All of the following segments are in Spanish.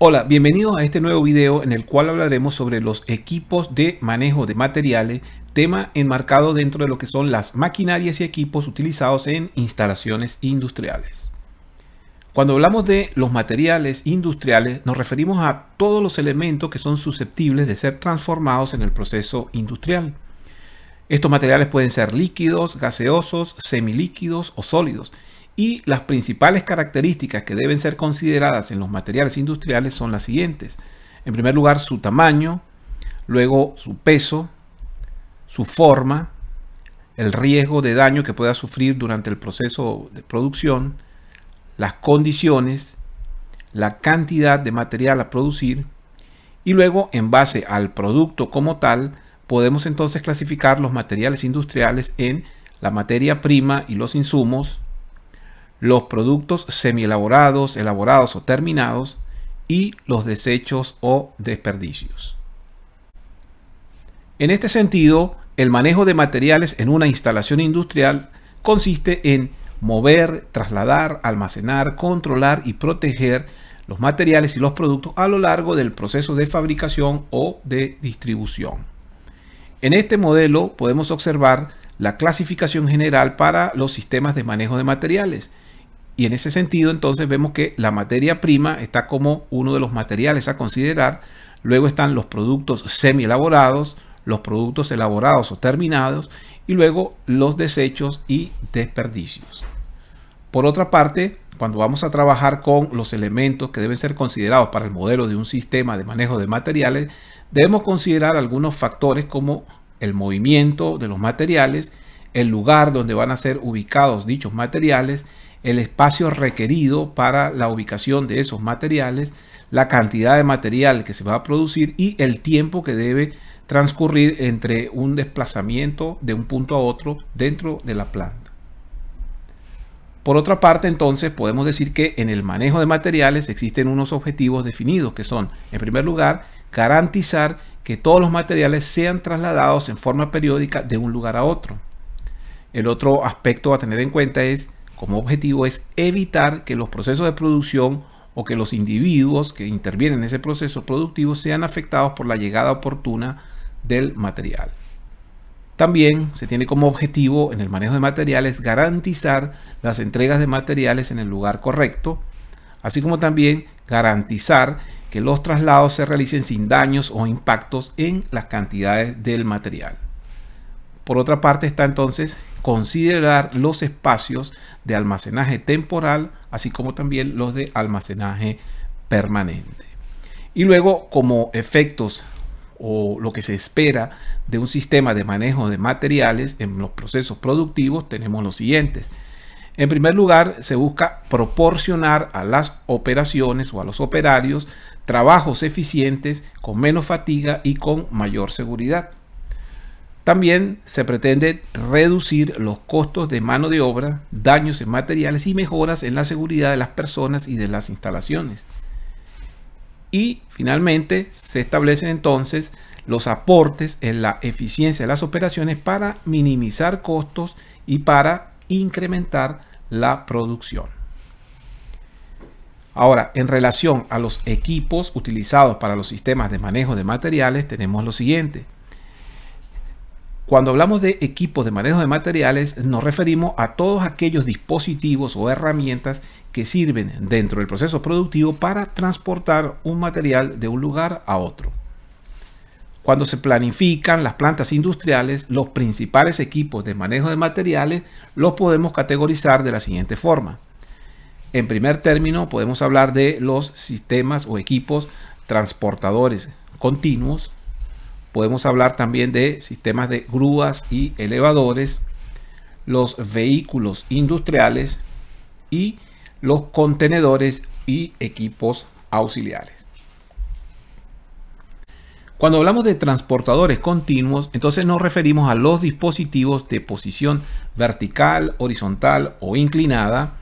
Hola, bienvenidos a este nuevo video en el cual hablaremos sobre los equipos de manejo de materiales, tema enmarcado dentro de lo que son las maquinarias y equipos utilizados en instalaciones industriales. Cuando hablamos de los materiales industriales, nos referimos a todos los elementos que son susceptibles de ser transformados en el proceso industrial. Estos materiales pueden ser líquidos, gaseosos, semilíquidos o sólidos. Y las principales características que deben ser consideradas en los materiales industriales son las siguientes. En primer lugar, su tamaño, luego su peso, su forma, el riesgo de daño que pueda sufrir durante el proceso de producción, las condiciones, la cantidad de material a producir y luego, en base al producto como tal, podemos entonces clasificar los materiales industriales en la materia prima y los insumos, los productos semielaborados, elaborados o terminados y los desechos o desperdicios. En este sentido, el manejo de materiales en una instalación industrial consiste en mover, trasladar, almacenar, controlar y proteger los materiales y los productos a lo largo del proceso de fabricación o de distribución. En este modelo podemos observar la clasificación general para los sistemas de manejo de materiales. Y en ese sentido, entonces vemos que la materia prima está como uno de los materiales a considerar. Luego están los productos semi-elaborados, los productos elaborados o terminados y luego los desechos y desperdicios. Por otra parte, cuando vamos a trabajar con los elementos que deben ser considerados para el modelo de un sistema de manejo de materiales, debemos considerar algunos factores como el movimiento de los materiales, el lugar donde van a ser ubicados dichos materiales, el espacio requerido para la ubicación de esos materiales, la cantidad de material que se va a producir y el tiempo que debe transcurrir entre un desplazamiento de un punto a otro dentro de la planta. Por otra parte, entonces, podemos decir que en el manejo de materiales existen unos objetivos definidos que son, en primer lugar, garantizar que todos los materiales sean trasladados en forma periódica de un lugar a otro. El otro aspecto a tener en cuenta como objetivo es evitar que los procesos de producción o que los individuos que intervienen en ese proceso productivo sean afectados por la llegada oportuna del material. También se tiene como objetivo en el manejo de materiales garantizar las entregas de materiales en el lugar correcto, así como también garantizar que los traslados se realicen sin daños o impactos en las cantidades del material. Por otra parte está entonces considerar los espacios de almacenaje temporal, así como también los de almacenaje permanente. Y luego, como efectos o lo que se espera de un sistema de manejo de materiales en los procesos productivos, tenemos los siguientes. En primer lugar, se busca proporcionar a las operaciones o a los operarios trabajos eficientes con menos fatiga y con mayor seguridad. También se pretende reducir los costos de mano de obra, daños en materiales y mejoras en la seguridad de las personas y de las instalaciones. Y finalmente se establecen entonces los aportes en la eficiencia de las operaciones para minimizar costos y para incrementar la producción. Ahora, en relación a los equipos utilizados para los sistemas de manejo de materiales, tenemos lo siguiente. Cuando hablamos de equipos de manejo de materiales, nos referimos a todos aquellos dispositivos o herramientas que sirven dentro del proceso productivo para transportar un material de un lugar a otro. Cuando se planifican las plantas industriales, los principales equipos de manejo de materiales los podemos categorizar de la siguiente forma. En primer término, podemos hablar de los sistemas o equipos transportadores continuos. Podemos hablar también de sistemas de grúas y elevadores, los vehículos industriales y los contenedores y equipos auxiliares. Cuando hablamos de transportadores continuos, entonces nos referimos a los dispositivos de posición vertical, horizontal o inclinada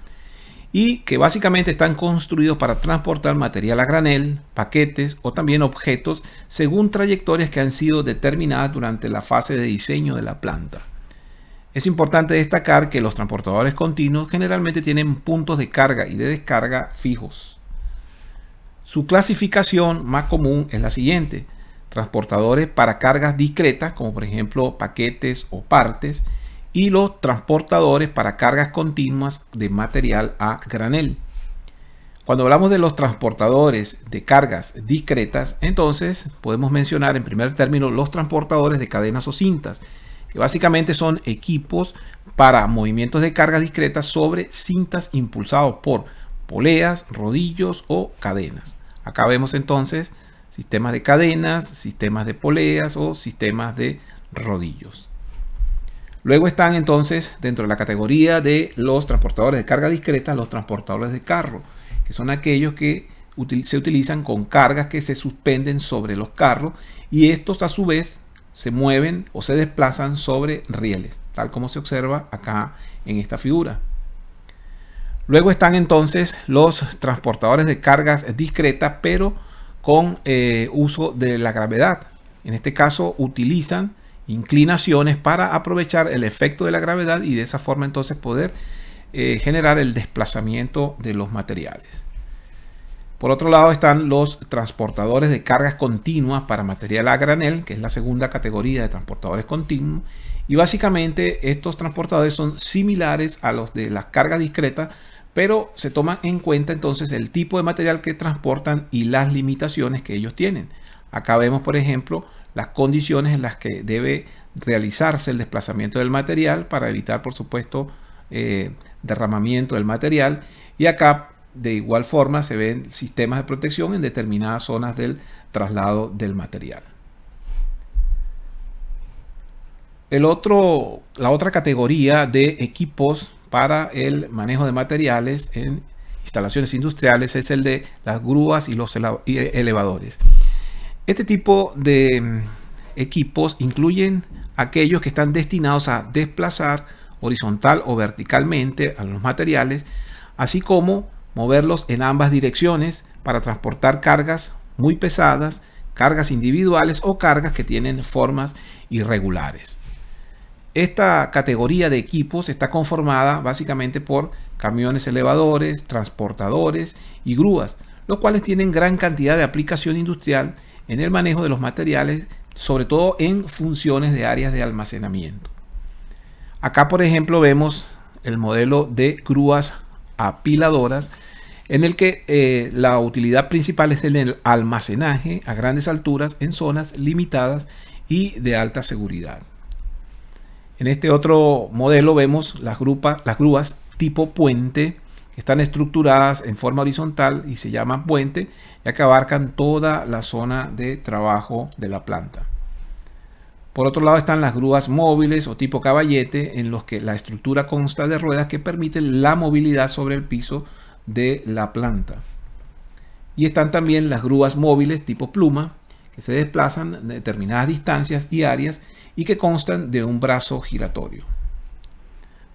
y que básicamente están construidos para transportar material a granel, paquetes o también objetos según trayectorias que han sido determinadas durante la fase de diseño de la planta. Es importante destacar que los transportadores continuos generalmente tienen puntos de carga y de descarga fijos. Su clasificación más común es la siguiente: transportadores para cargas discretas, como por ejemplo paquetes o partes, y los transportadores para cargas continuas de material a granel. Cuando hablamos de los transportadores de cargas discretas, entonces podemos mencionar en primer término los transportadores de cadenas o cintas, que básicamente son equipos para movimientos de cargas discretas sobre cintas impulsados por poleas, rodillos o cadenas. Acá vemos entonces sistemas de cadenas, sistemas de poleas o sistemas de rodillos. Luego están entonces dentro de la categoría de los transportadores de carga discreta los transportadores de carro, que son aquellos que se utilizan con cargas que se suspenden sobre los carros y estos a su vez se mueven o se desplazan sobre rieles, tal como se observa acá en esta figura. Luego están entonces los transportadores de cargas discretas, pero con uso de la gravedad. En este caso utilizan inclinaciones para aprovechar el efecto de la gravedad y de esa forma entonces poder generar el desplazamiento de los materiales. Por otro lado están los transportadores de cargas continuas para material a granel, que es la segunda categoría de transportadores continuos. Y básicamente estos transportadores son similares a los de las cargas discretas, pero se toma en cuenta entonces el tipo de material que transportan y las limitaciones que ellos tienen. Acá vemos, por ejemplo, las condiciones en las que debe realizarse el desplazamiento del material para evitar, por supuesto, derramamiento del material. Y acá de igual forma se ven sistemas de protección en determinadas zonas del traslado del material. La otra categoría de equipos para el manejo de materiales en instalaciones industriales es el de las grúas y los elevadores. Este tipo de equipos incluyen aquellos que están destinados a desplazar horizontal o verticalmente a los materiales, así como moverlos en ambas direcciones para transportar cargas muy pesadas, cargas individuales o cargas que tienen formas irregulares. Esta categoría de equipos está conformada básicamente por camiones elevadores, transportadores y grúas, los cuales tienen gran cantidad de aplicación industrial en el manejo de los materiales, sobre todo en funciones de áreas de almacenamiento. Acá, por ejemplo, vemos el modelo de grúas apiladoras, en el que la utilidad principal es el almacenaje a grandes alturas en zonas limitadas y de alta seguridad. En este otro modelo vemos las grúas tipo puente, que están estructuradas en forma horizontal y se llaman puente, ya que abarcan toda la zona de trabajo de la planta. Por otro lado están las grúas móviles o tipo caballete, en los que la estructura consta de ruedas que permiten la movilidad sobre el piso de la planta. Y están también las grúas móviles tipo pluma, que se desplazan a determinadas distancias y áreas y que constan de un brazo giratorio.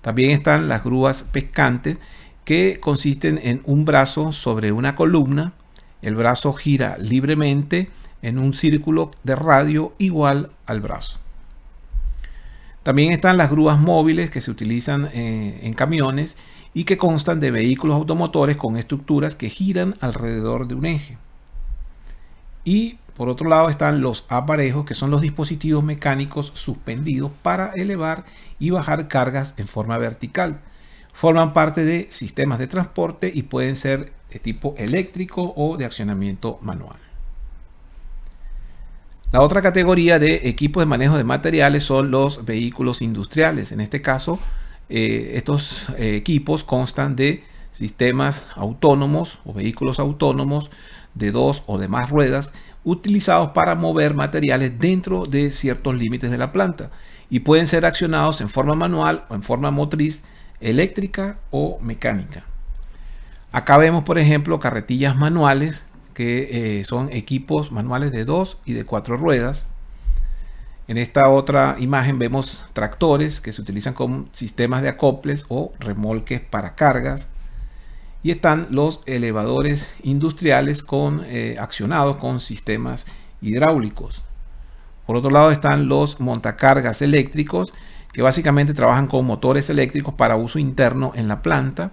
También están las grúas pescantes, que consisten en un brazo sobre una columna. El brazo gira libremente en un círculo de radio igual al brazo. También están las grúas móviles, que se utilizan en camiones y que constan de vehículos automotores con estructuras que giran alrededor de un eje. Y por otro lado están los aparejos, que son los dispositivos mecánicos suspendidos para elevar y bajar cargas en forma vertical. Forman parte de sistemas de transporte y pueden ser de tipo eléctrico o de accionamiento manual. La otra categoría de equipos de manejo de materiales son los vehículos industriales. En este caso, estos equipos constan de sistemas autónomos o vehículos autónomos de 2 o de más ruedas, utilizados para mover materiales dentro de ciertos límites de la planta, y pueden ser accionados en forma manual o en forma motriz, eléctrica o mecánica. Acá vemos, por ejemplo, carretillas manuales, que son equipos manuales de 2 y de 4 ruedas. En esta otra imagen vemos tractores que se utilizan con sistemas de acoples o remolques para cargas. Y están los elevadores industriales accionados con sistemas hidráulicos. Por otro lado están los montacargas eléctricos, que básicamente trabajan con motores eléctricos para uso interno en la planta,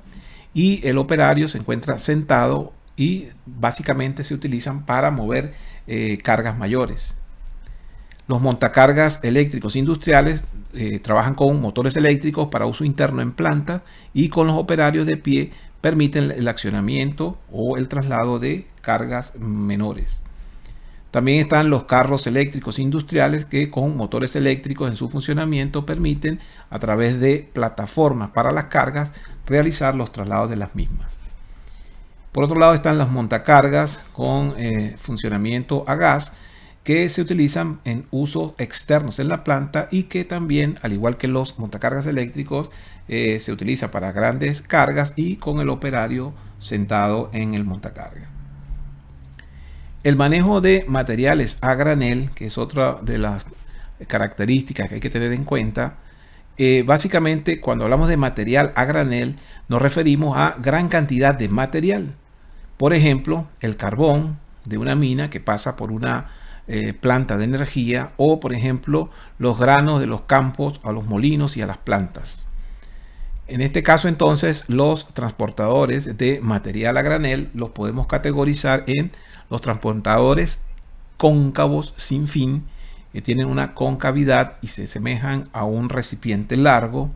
y el operario se encuentra sentado y básicamente se utilizan para mover cargas mayores. Los montacargas eléctricos industriales trabajan con motores eléctricos para uso interno en planta y con los operarios de pie permiten el accionamiento o el traslado de cargas menores. También están los carros eléctricos industriales que con motores eléctricos en su funcionamiento permiten a través de plataformas para las cargas realizar los traslados de las mismas. Por otro lado están las montacargas con funcionamiento a gas que se utilizan en usos externos en la planta y que también, al igual que los montacargas eléctricos, se utiliza para grandes cargas y con el operario sentado en el montacarga. El manejo de materiales a granel, que es otra de las características que hay que tener en cuenta, básicamente cuando hablamos de material a granel nos referimos a gran cantidad de material. Por ejemplo, el carbón de una mina que pasa por una planta de energía o, por ejemplo, los granos de los campos a los molinos y a las plantas. En este caso, entonces, los transportadores de material a granel los podemos categorizar en los transportadores cóncavos sin fin, que tienen una concavidad y se asemejan a un recipiente largo.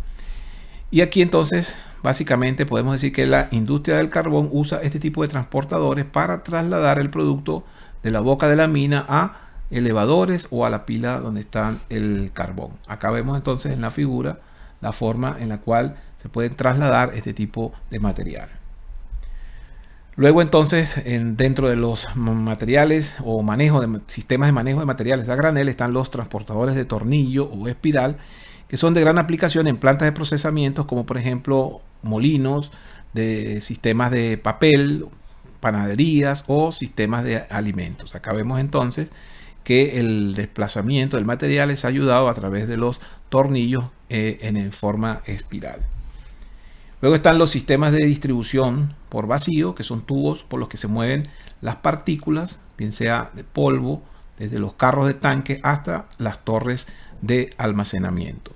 Y aquí entonces básicamente podemos decir que la industria del carbón usa este tipo de transportadores para trasladar el producto de la boca de la mina a elevadores o a la pila donde está el carbón. Acá vemos entonces en la figura la forma en la cual se pueden trasladar este tipo de material. Luego entonces dentro de los materiales o sistemas de manejo de materiales a granel están los transportadores de tornillo o espiral, que son de gran aplicación en plantas de procesamiento como por ejemplo molinos, de sistemas de papel, panaderías o sistemas de alimentos. Acá vemos entonces que el desplazamiento del material es ayudado a través de los tornillos en forma espiral. Luego están los sistemas de distribución por vacío, que son tubos por los que se mueven las partículas, bien sea de polvo, desde los carros de tanque hasta las torres de almacenamiento.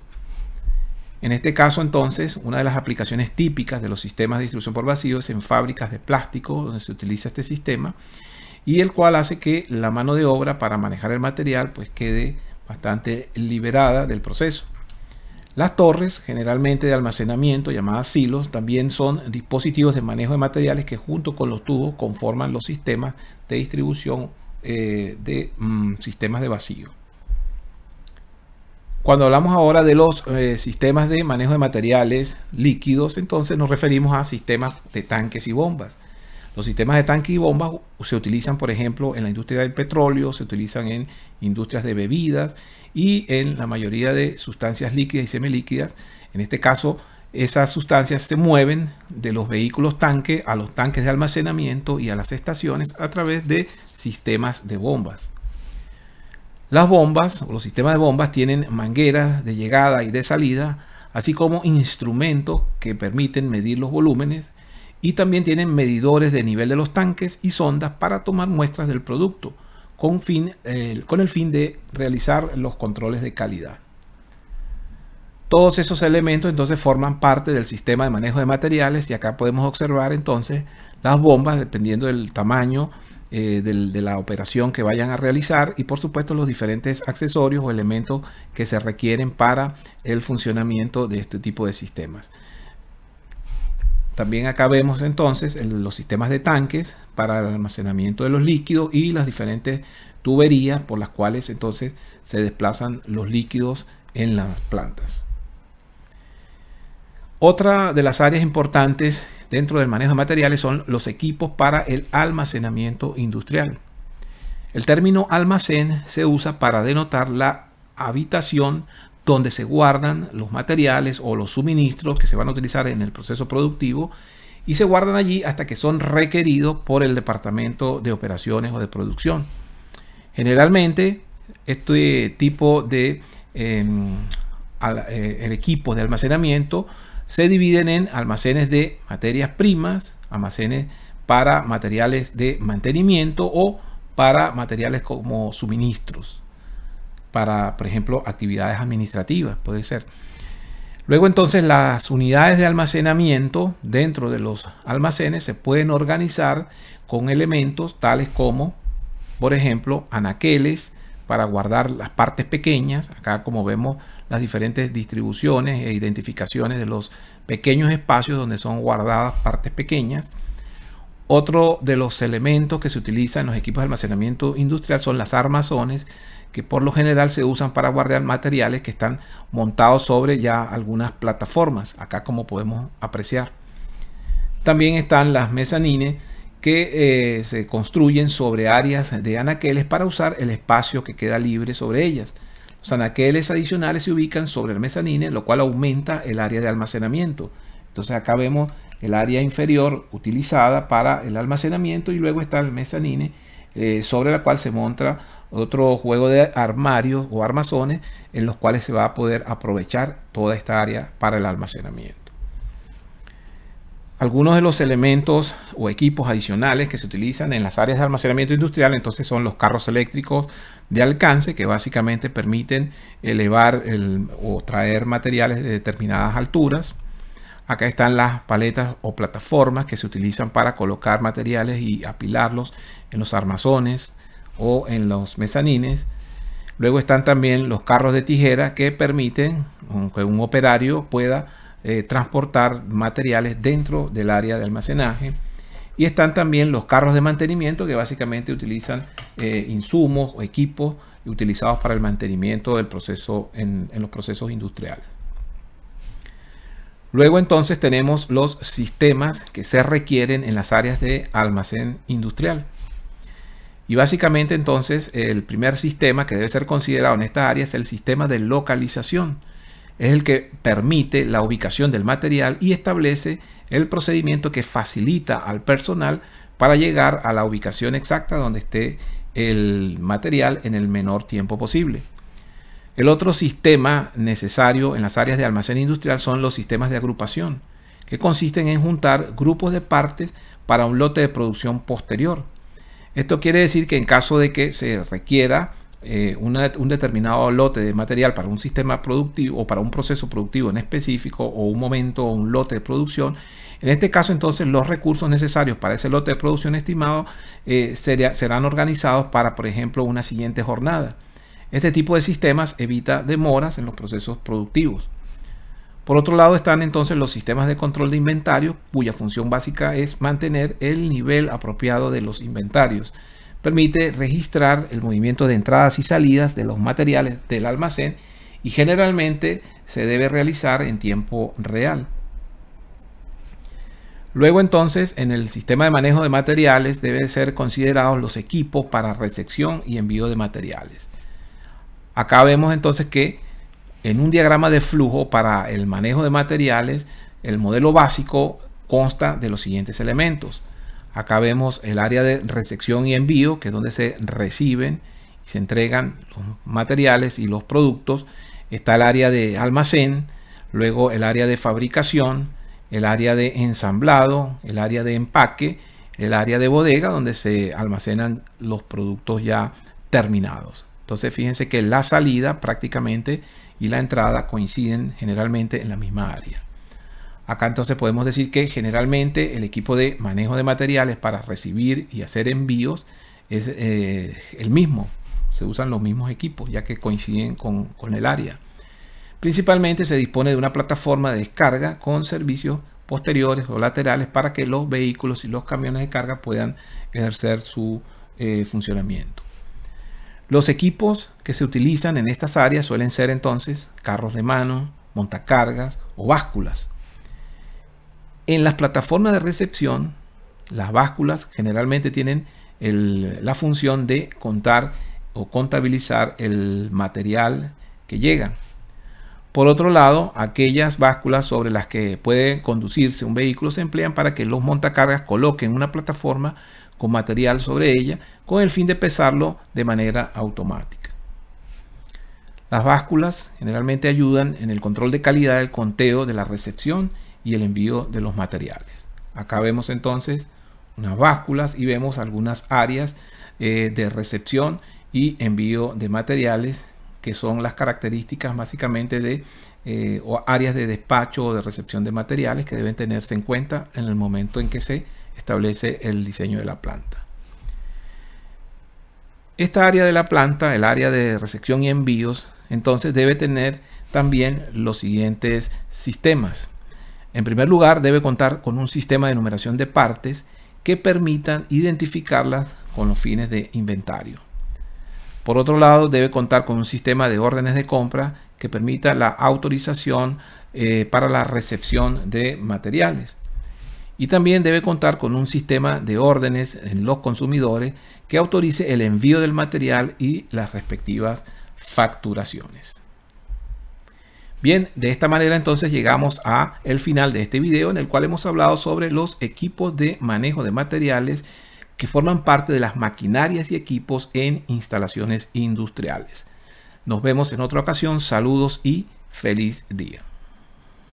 En este caso, entonces, una de las aplicaciones típicas de los sistemas de distribución por vacío es en fábricas de plástico, donde se utiliza este sistema, y el cual hace que la mano de obra para manejar el material pues quede bastante liberada del proceso. Las torres, generalmente de almacenamiento, llamadas silos, también son dispositivos de manejo de materiales que junto con los tubos conforman los sistemas de distribución de sistemas de vacío. Cuando hablamos ahora de los sistemas de manejo de materiales líquidos, entonces nos referimos a sistemas de tanques y bombas. Los sistemas de tanques y bombas se utilizan, por ejemplo, en la industria del petróleo, se utilizan en industrias de bebidas y en la mayoría de sustancias líquidas y semilíquidas. En este caso, esas sustancias se mueven de los vehículos tanque a los tanques de almacenamiento y a las estaciones a través de sistemas de bombas. Las bombas o los sistemas de bombas tienen mangueras de llegada y de salida, así como instrumentos que permiten medir los volúmenes, y también tienen medidores de nivel de los tanques y sondas para tomar muestras del producto con el fin de realizar los controles de calidad. Todos esos elementos entonces forman parte del sistema de manejo de materiales, y acá podemos observar entonces las bombas dependiendo del tamaño de la operación que vayan a realizar, y por supuesto los diferentes accesorios o elementos que se requieren para el funcionamiento de este tipo de sistemas. También acá vemos entonces los sistemas de tanques para el almacenamiento de los líquidos y las diferentes tuberías por las cuales entonces se desplazan los líquidos en las plantas. Otra de las áreas importantes dentro del manejo de materiales son los equipos para el almacenamiento industrial. El término almacén se usa para denotar la habitación donde se guardan los materiales o los suministros que se van a utilizar en el proceso productivo, y se guardan allí hasta que son requeridos por el departamento de operaciones o de producción. Generalmente este tipo de equipos de almacenamiento se dividen en almacenes de materias primas, almacenes para materiales de mantenimiento o para materiales como suministros, para, por ejemplo, actividades administrativas, puede ser. Luego entonces las unidades de almacenamiento dentro de los almacenes se pueden organizar con elementos tales como, por ejemplo, anaqueles para guardar las partes pequeñas. Acá, como vemos, las diferentes distribuciones e identificaciones de los pequeños espacios donde son guardadas partes pequeñas. Otro de los elementos que se utilizan en los equipos de almacenamiento industrial son las armazones, que por lo general se usan para guardar materiales que están montados sobre ya algunas plataformas, acá como podemos apreciar. También están las mezanines, que se construyen sobre áreas de anaqueles para usar el espacio que queda libre sobre ellas. Los anaqueles adicionales se ubican sobre el mezanine, lo cual aumenta el área de almacenamiento. Entonces acá vemos el área inferior utilizada para el almacenamiento, y luego está el mezanine, sobre la cual se monta otro juego de armarios o armazones en los cuales se va a poder aprovechar toda esta área para el almacenamiento. Algunos de los elementos o equipos adicionales que se utilizan en las áreas de almacenamiento industrial entonces son los carros eléctricos de alcance, que básicamente permiten elevar o traer materiales de determinadas alturas. Acá están las paletas o plataformas que se utilizan para colocar materiales y apilarlos en los armazones o en los mezanines. Luego están también los carros de tijera, que permiten que un operario pueda transportar materiales dentro del área de almacenaje. Y están también los carros de mantenimiento, que básicamente utilizan insumos o equipos utilizados para el mantenimiento del proceso en los procesos industriales. Luego entonces tenemos los sistemas que se requieren en las áreas de almacén industrial. Y básicamente entonces el primer sistema que debe ser considerado en esta área es el sistema de localización. Es el que permite la ubicación del material y establece el procedimiento que facilita al personal para llegar a la ubicación exacta donde esté el material en el menor tiempo posible. El otro sistema necesario en las áreas de almacén industrial son los sistemas de agrupación, que consisten en juntar grupos de partes para un lote de producción posterior. Esto quiere decir que en caso de que se requiera un determinado lote de material para un sistema productivo o para un proceso productivo en específico, o un momento o un lote de producción, en este caso entonces los recursos necesarios para ese lote de producción estimado serán organizados para, por ejemplo, una siguiente jornada. Este tipo de sistemas evita demoras en los procesos productivos. Por otro lado están entonces los sistemas de control de inventario, cuya función básica es mantener el nivel apropiado de los inventarios. Permite registrar el movimiento de entradas y salidas de los materiales del almacén, y generalmente se debe realizar en tiempo real. Luego entonces en el sistema de manejo de materiales deben ser considerados los equipos para recepción y envío de materiales. Acá vemos entonces que en un diagrama de flujo para el manejo de materiales, el modelo básico consta de los siguientes elementos. Acá vemos el área de recepción y envío, que es donde se reciben y se entregan los materiales y los productos. Está el área de almacén, luego el área de fabricación, el área de ensamblado, el área de empaque, el área de bodega, donde se almacenan los productos ya terminados. Entonces fíjense que la salida prácticamente y la entrada coinciden generalmente en la misma área. Acá entonces podemos decir que generalmente el equipo de manejo de materiales para recibir y hacer envíos es el mismo. Se usan los mismos equipos ya que coinciden con el área. Principalmente se dispone de una plataforma de descarga con servicios posteriores o laterales para que los vehículos y los camiones de carga puedan ejercer su funcionamiento. Los equipos que se utilizan en estas áreas suelen ser entonces carros de mano, montacargas o básculas. En las plataformas de recepción, las básculas generalmente tienen la función de contar o contabilizar el material que llega. Por otro lado, aquellas básculas sobre las que puede conducirse un vehículo se emplean para que los montacargas coloquen una plataforma con material sobre ella con el fin de pesarlo de manera automática. Las básculas generalmente ayudan en el control de calidad del conteo de la recepción y el envío de los materiales. Acá vemos entonces unas básculas y vemos algunas áreas de recepción y envío de materiales, que son las características básicamente de o áreas de despacho o de recepción de materiales que deben tenerse en cuenta en el momento en que se establece el diseño de la planta. Esta área de la planta, el área de recepción y envíos, entonces debe tener también los siguientes sistemas. En primer lugar, debe contar con un sistema de numeración de partes que permitan identificarlas con los fines de inventario. Por otro lado, debe contar con un sistema de órdenes de compra que permita la autorización para la recepción de materiales. Y también debe contar con un sistema de órdenes en los consumidores que autorice el envío del material y las respectivas facturaciones. Bien, de esta manera entonces llegamos a el final de este video en el cual hemos hablado sobre los equipos de manejo de materiales que forman parte de las maquinarias y equipos en instalaciones industriales. Nos vemos en otra ocasión. Saludos y feliz día.